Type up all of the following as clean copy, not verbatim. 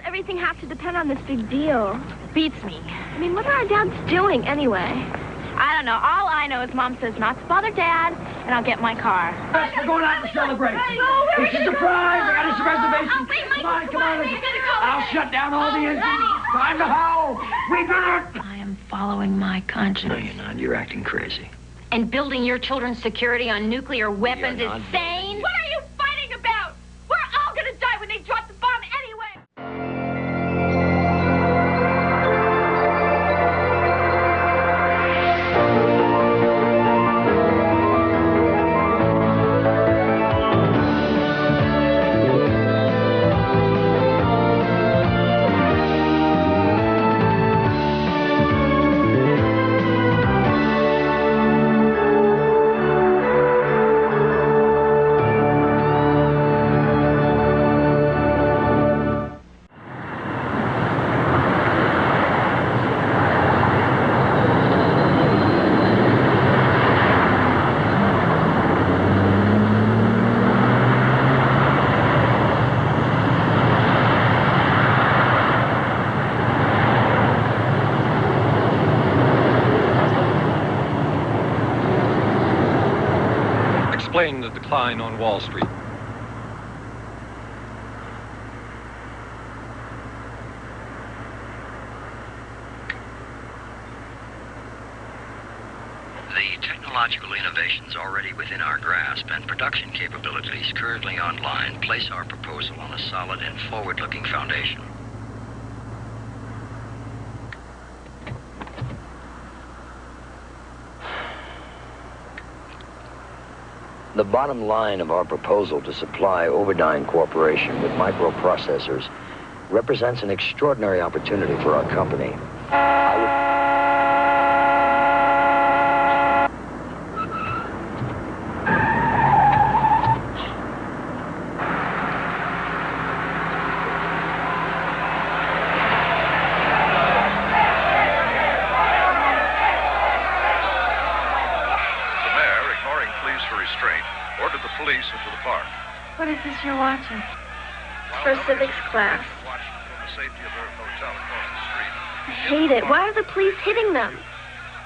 everything have to depend on this big deal? Beats me. I mean, what are our dads doing anyway? I don't know. All I know is Mom says not to bother Dad, and I'll get my car. We're going out to celebrate. It's a surprise. I got us a reservation. Come on. I'll shut down all the engines. Time to howl. We got it. I am following my conscience. No, you're not. You're acting crazy. And building your children's security on nuclear weapons is sane? What are you fighting about? We're all gonna die when they drop the bomb anyway. Explain the decline on Wall Street. The technological innovations already within our grasp and production capabilities currently online place our proposal on a solid and forward-looking foundation. The bottom line of our proposal to supply Overdyne Corporation with microprocessors represents an extraordinary opportunity for our company. What is this you're watching? For civics class. I hate it. Why are the police hitting them?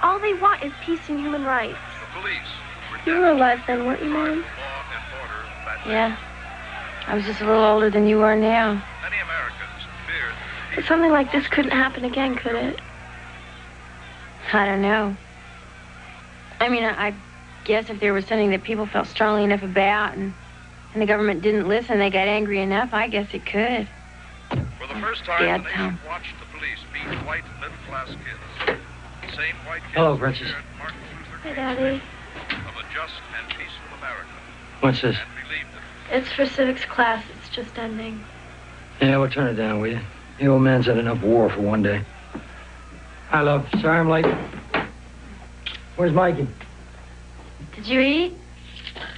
All they want is peace and human rights. You were alive then, weren't you, Mom? Yeah. I was just a little older than you are now. But something like this couldn't happen again, could it? I don't know. I mean, I guess if there was something that people felt strongly enough about and the government didn't listen, they got angry enough, I guess it could. For the first time, the nation watched the police beat white middle-class kids. Same white kids. Hello, Princess. Hi, Daddy. Of a just and peaceful America. What's this? It's for civics class. It's just ending. Yeah, we'll turn it down, will you? The old man's had enough war for one day. Hi, love. Sorry I'm late. Where's Mikey? Did you eat?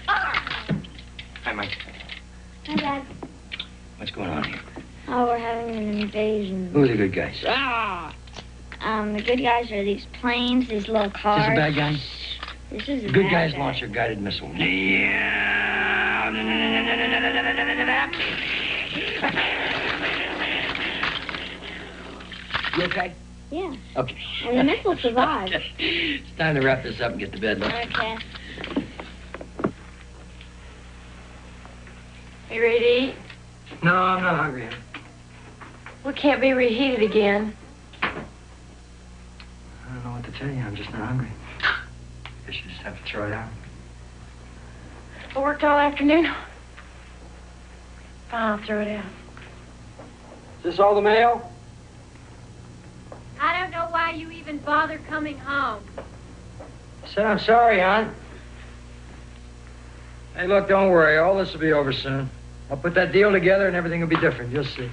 Hi, Mike. Hi, Dad. What's going on here? Oh, we're having an invasion. Who are the good guys? The good guys are these planes, these little cars. Is this a bad guy? This is a good bad guys guy. launch a guided missile. You okay? Yeah. Okay. And the missile survived. It's time to wrap this up and get to bed, look. Okay. Are you ready to eat? No, I'm not hungry. We can't be reheated again. I don't know what to tell you. I'm just not hungry. Guess you just have to throw it out. I worked all afternoon. Fine, I'll throw it out. Is this all the mail? I don't know why you even bother coming home. I said I'm sorry, hon. Hey, look, don't worry. All this will be over soon. I'll put that deal together and everything will be different. You'll see.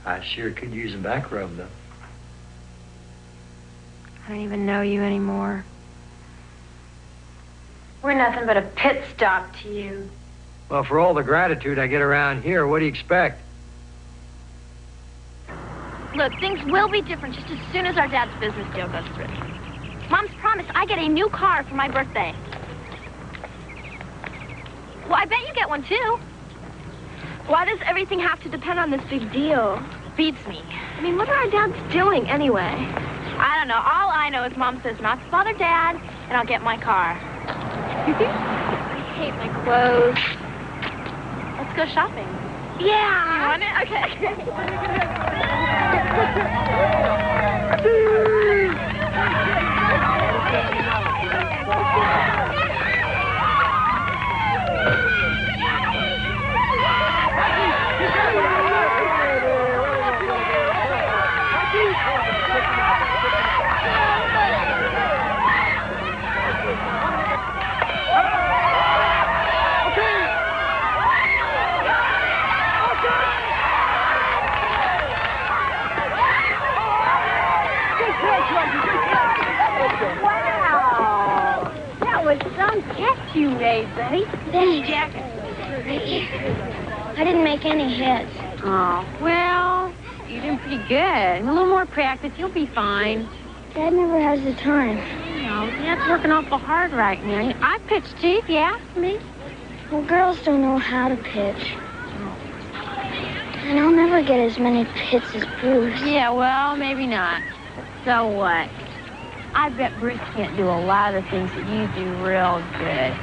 I sure could use a back rub, though. I don't even know you anymore. We're nothing but a pit stop to you. Well, for all the gratitude I get around here, what do you expect? Look, things will be different just as soon as our dad's business deal goes through. Mom's promised I get a new car for my birthday. Well, I bet you get one, too. Why does everything have to depend on this big deal? Beats me. I mean, what are our dads doing anyway? I don't know. All I know is Mom says not to bother Dad, and I'll get my car. I hate my clothes. Let's go shopping. Yeah. You want it? Wow! That was some catch you made, buddy. Thanks. Jacket. I didn't make any hits. Oh, well, you're doing pretty good. A little more practice, you'll be fine. Dad never has the time. No, Dad's working awful hard right now. I pitched too, if you ask me. Well, girls don't know how to pitch. And I'll never get as many hits as Bruce. Yeah, well, maybe not. So what? I bet Bruce can't do a lot of the things that you do real good.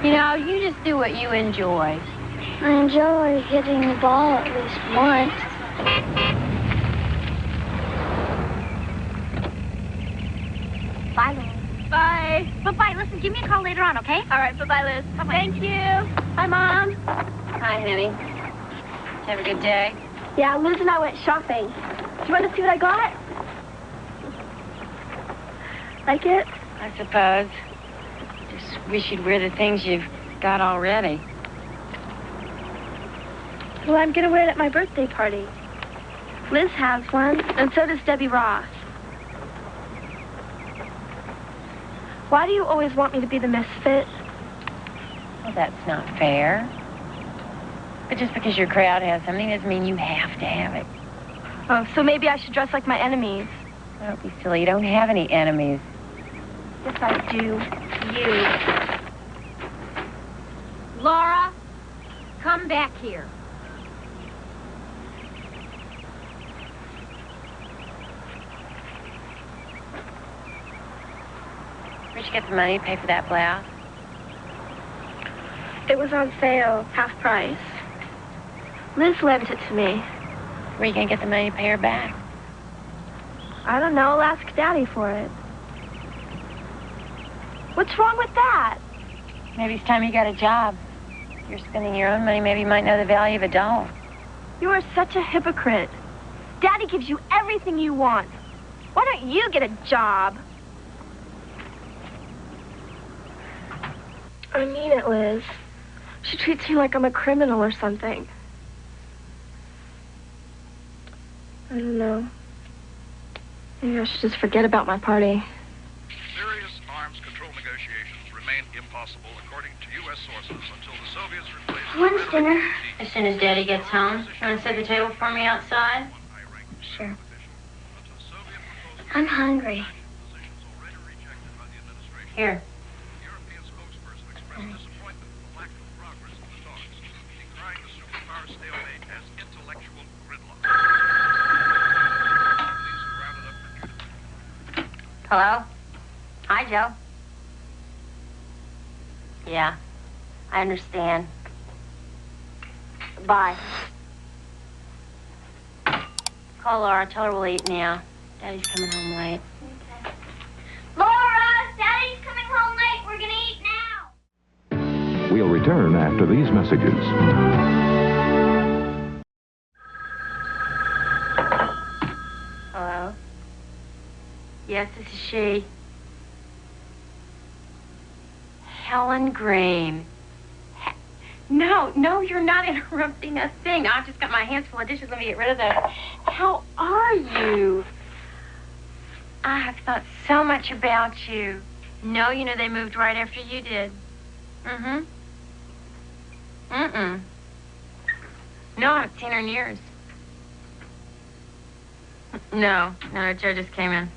You know, you just do what you enjoy. I enjoy hitting the ball at least once. Bye, Liz. Bye. Bye-bye. Listen, give me a call later on, okay? All right. Bye-bye, Liz. Bye-bye. Thank you. Bye, Mom. Hi, honey. Have a good day. Yeah, Liz and I went shopping. Do you want to see what I got? Like it? I suppose. Just wish you'd wear the things you've got already. Well, I'm going to wear it at my birthday party. Liz has one, and so does Debbie Ross. Why do you always want me to be the misfit? Well, that's not fair. But just because your crowd has something doesn't mean you have to have it. Oh, so maybe I should dress like my enemies. Don't be silly. You don't have any enemies. Yes, I do. You. Laura, come back here. Where'd you get the money to pay for that blouse? It was on sale, half price. Liz lent it to me. Where are you going to get the money to pay her back? I don't know. I'll ask Daddy for it. What's wrong with that? Maybe it's time you got a job. If you're spending your own money, maybe you might know the value of a doll. You are such a hypocrite. Daddy gives you everything you want. Why don't you get a job? I mean it, Liz. She treats me like I'm a criminal or something. I don't know. Maybe I should just forget about my party. Serious arms control negotiations remain impossible, according to U.S. sources, until the Soviets replaced... When's dinner? As soon as Daddy gets home. You want to set the table for me outside? Sure. I'm hungry. Here. European spokesperson expressed disappointment at the lack of progress in the talks, decrying the superpower stalemate as intellectual gridlock. Hello? Hi, Joe. Yeah, I understand. Bye. Call Laura. Tell her we'll eat now. Daddy's coming home late. Laura! Daddy's coming home late. We're gonna eat now. We'll return after these messages. Hello? Yes, this is she. Helen Green. No, you're not interrupting a thing. I've just got my hands full of dishes. Let me get rid of those. How are you? I have thought so much about you. No, you know they moved right after you did. Mm-hmm. Mm-mm. No, I haven't seen her in years. No, Joe just came in.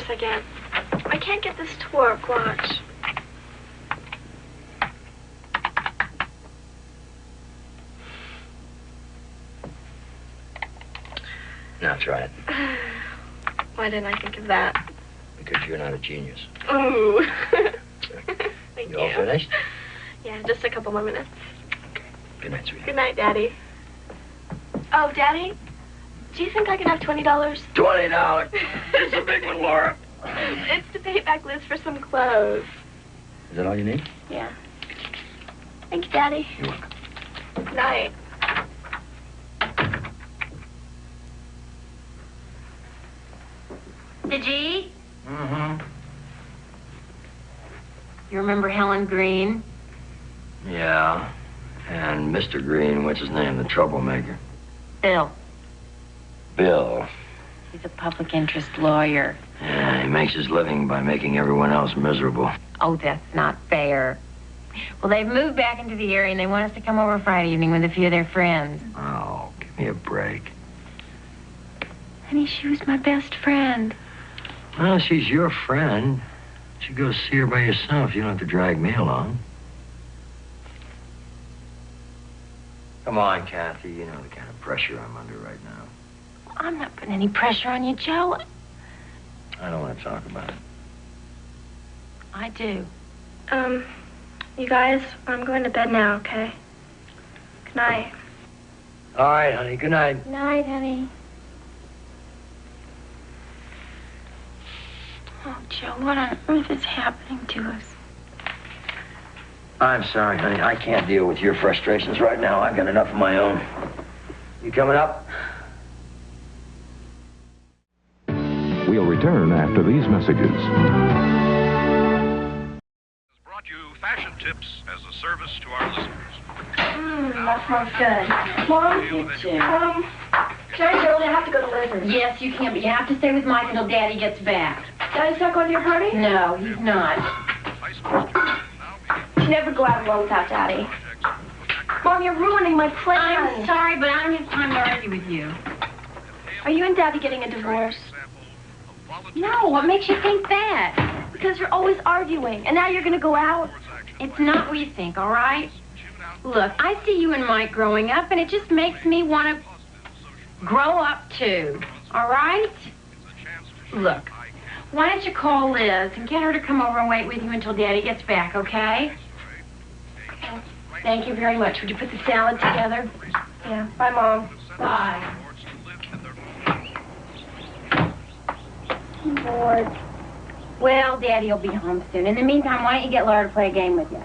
a second. I can't get this to work. Watch. Now try it. Why didn't I think of that? Because you're not a genius. Ooh. Thank you. You all finished? Yeah, just a couple more minutes. Good night, sweetie. Good night, Daddy. Oh, Daddy, do you think I could have $20? $20. It's a big one, Laura. It's to pay back Liz for some clothes. Is that all you need? Yeah. Thank you, Daddy. You're welcome. Good night. Did you? Mm-hmm. You remember Helen Green? Yeah. And Mr. Green, what's his name, the troublemaker? Bill. Bill. He's a public interest lawyer. Yeah, he makes his living by making everyone else miserable. Oh, that's not fair. Well, they've moved back into the area, and they want us to come over Friday evening with a few of their friends. Oh, give me a break. Honey, she was my best friend. Well, she's your friend. You should go see her by yourself. You don't have to drag me along. Come on, Kathy. You know the kind of pressure I'm under right now. I'm not putting any pressure on you, Joe. I don't want to talk about it. I do. You guys, I'm going to bed now, okay? Good night. All right, honey. Good night. Good night, honey. Oh, Joe, what on earth is happening to us? I'm sorry, honey. I can't deal with your frustrations right now. I've got enough of my own. You coming up? We'll return after these messages. Has brought you fashion tips as a service to our listeners. That smells good. Mom, Jerry, Gerald, I have to go to Liz's. Yes, you can, but you have to stay with Mike until Daddy gets back. Daddy's not going to your party? No, he's not. You never go out alone without Daddy. Mom, you're ruining my plans. I'm sorry, but I don't have time to argue with you. Are you and Daddy getting a divorce? No, what makes you think that? Because you're always arguing, and now you're going to go out? It's not what you think, all right? Look, I see you and Mike growing up, and it just makes me want to grow up, too. All right? Look, why don't you call Liz and get her to come over and wait with you until Daddy gets back, okay? Thank you very much. Would you put the salad together? Yeah. Bye, Mom. Bye. Lord. Well, Daddy will be home soon. In the meantime, why don't you get Laura to play a game with you?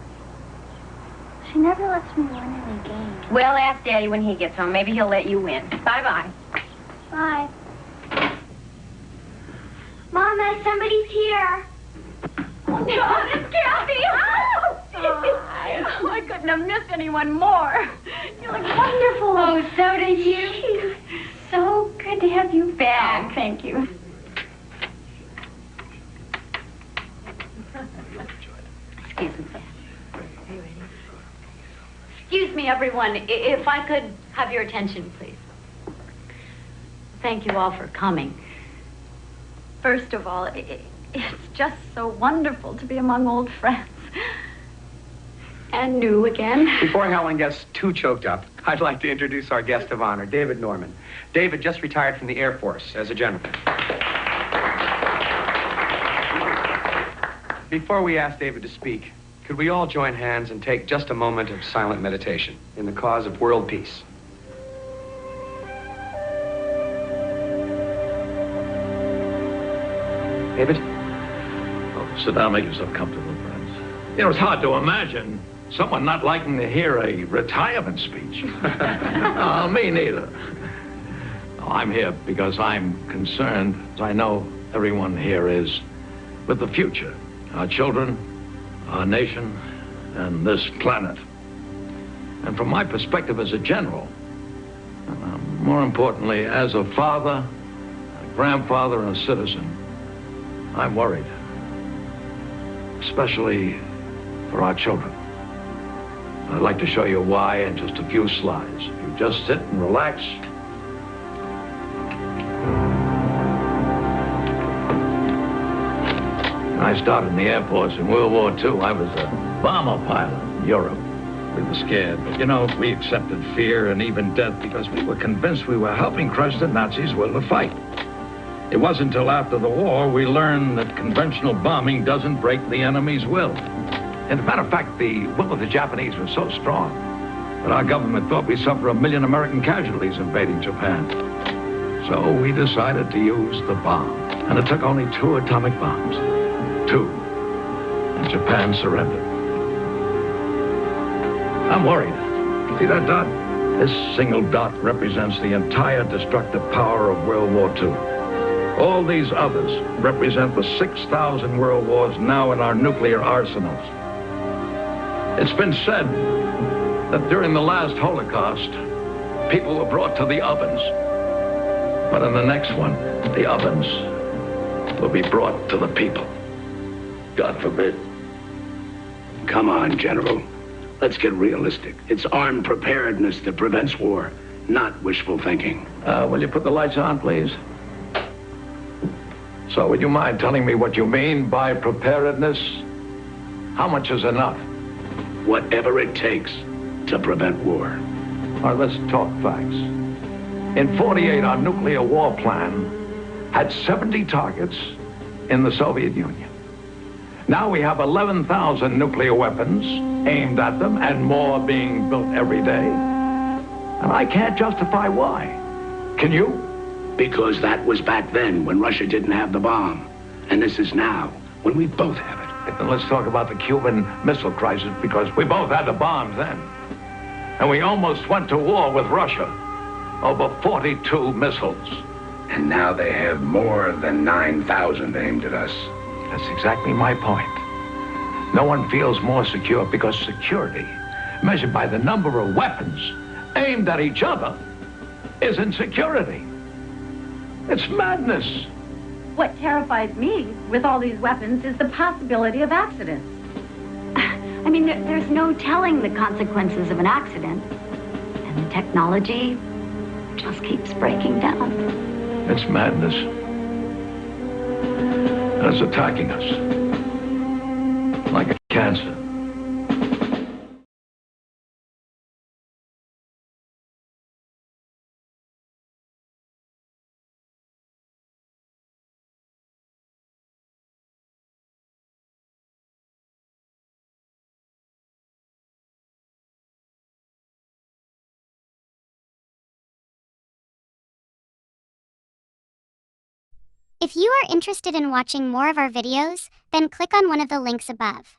She never lets me win any games. Well, ask Daddy when he gets home. Maybe he'll let you win. Bye-bye. Bye. Mama, somebody's here. Oh, it's Kathy. Oh, I couldn't have missed anyone more. You look wonderful. Oh, so did you. So good to have you back. Oh, thank you. Excuse me. Excuse me, everyone. If I could have your attention, please. Thank you all for coming. First of all, it's just so wonderful to be among old friends. And new again. Before Helen gets too choked up, I'd like to introduce our guest of honor, David Norman. David just retired from the Air Force as a general. Before we ask David to speak, could we all join hands and take just a moment of silent meditation in the cause of world peace? David? Oh, sit down, make yourself comfortable, friends. You know, it's hard to imagine someone not liking to hear a retirement speech. No, me neither. No, I'm here because I'm concerned, as I know everyone here is, with the future. Our children, our nation, and this planet. And from my perspective as a general, more importantly, as a father, a grandfather, and a citizen, I'm worried. Especially for our children. I'd like to show you why in just a few slides. If you just sit and relax. I started in the Air Force in World War II. I was a bomber pilot in Europe. We were scared, but you know, we accepted fear and even death because we were convinced we were helping crush the Nazis' will to fight. It wasn't until after the war we learned that conventional bombing doesn't break the enemy's will. As a matter of fact, the will of the Japanese was so strong that our government thought we'd suffer 1 million American casualties invading Japan. So we decided to use the bomb. And it took only 2 atomic bombs. 2. And Japan surrendered. I'm worried. See that dot? This single dot represents the entire destructive power of World War II. All these others represent the 6,000 world wars now in our nuclear arsenals. It's been said that during the last Holocaust, people were brought to the ovens. But in the next one, the ovens will be brought to the people. God forbid. Come on, General. Let's get realistic. It's armed preparedness that prevents war, not wishful thinking. Will you put the lights on, please? So would you mind telling me what you mean by preparedness? How much is enough? Whatever it takes to prevent war. All right, let's talk facts. In 48, our nuclear war plan had 70 targets in the Soviet Union. Now we have 11,000 nuclear weapons aimed at them and more being built every day. And I can't justify why. Can you? Because that was back then when Russia didn't have the bomb. And this is now when we both have it. Then let's talk about the Cuban Missile Crisis because we both had the bombs then. And we almost went to war with Russia over 42 missiles. And now they have more than 9,000 aimed at us. That's exactly my point. No one feels more secure because security, measured by the number of weapons aimed at each other, is insecurity. It's madness. What terrifies me with all these weapons is the possibility of accidents. I mean, there's no telling the consequences of an accident. And the technology just keeps breaking down. It's madness. And it's attacking us. Like a cancer. If you are interested in watching more of our videos, then click on one of the links above.